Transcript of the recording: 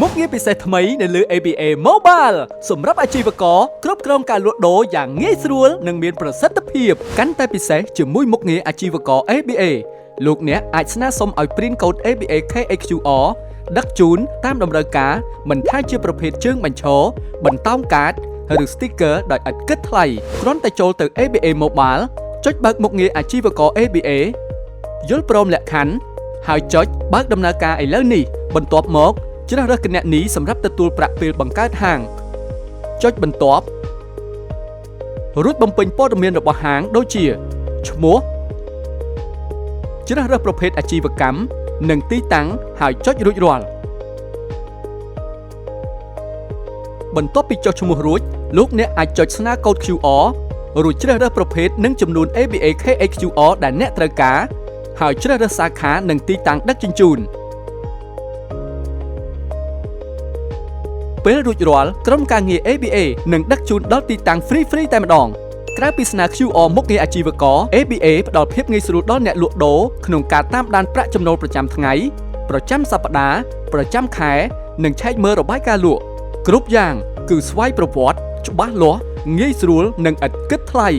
មុខងារពិសេសថ្មីនៅលើ ABA Mobile សម្រាប់អាជីវករគ្រប់គ្រងការលក់ដូរយ៉ាងងាយស្រួលនិងមានប្រសិទ្ធភាពកាន់តែពិសេសជាមួយមុខងារអាជីវករ ABA លោកអ្នកអាចស្នើសុំឲ្យ print code ABA KHQR ដឹកជូនតាមតម្រូវការមិនថាជាប្រភេទជើងបញ្ឈរបន្តោងកាតឬ sticker ដោយឥតគិតថ្លៃគ្រាន់តែចូលទៅ ABA Mobile ចុចបើកមុខងារអាជីវករ ABA យល់ព្រមលក្ខខណ្ឌហើយចុចបើកដំណើរការឥឡូវនេះបន្ទាប់មកជ្រើសរើសគណនីសម្រាប់ទទួលប្រាក់ពេលបង្កើតហាងចុចបន្ទាប់រួចបំពេញព័ត៌មានរបស់ហាងដូចជាឈ្មោះជ្រើសរើសប្រភេទអាជីវកម្មនិងទីតាំងហើយចុចរួចរាល់បន្ទាប់ពីចុះឈ្មោះរួចលោកអ្នកអាចចុចស្នើកូដ QR រួចជ្រើសរើសប្រភេទនិងចំនួន ABA KHQR ដែលអ្នកត្រូវការហើយជ្រើសរើសសាខានិងទីតាំងដឹកជញ្ជូនពេលរួចរាល់ក្រុមការងារ ABA នឹងដឹកជូនដល់ទីតាំង free តែម្ដងក្រៅពីស្នើ QR មុខងារអាជីវករ ABA ផ្ដល់ភាពងាយស្រួលដល់អ្នកលក់ដូរក្នុងការតាមដានប្រាក់ចំណូលប្រចាំថ្ងៃប្រចាំសប្ដាហ៍ប្រចាំខែនិងឆែកមើលរបាយការណ៍លក់គ្រប់យ៉ាងគឺស្វ័យប្រវត្តិច្បាស់លាស់ងាយស្រួលនិងឥតគិតថ្លៃ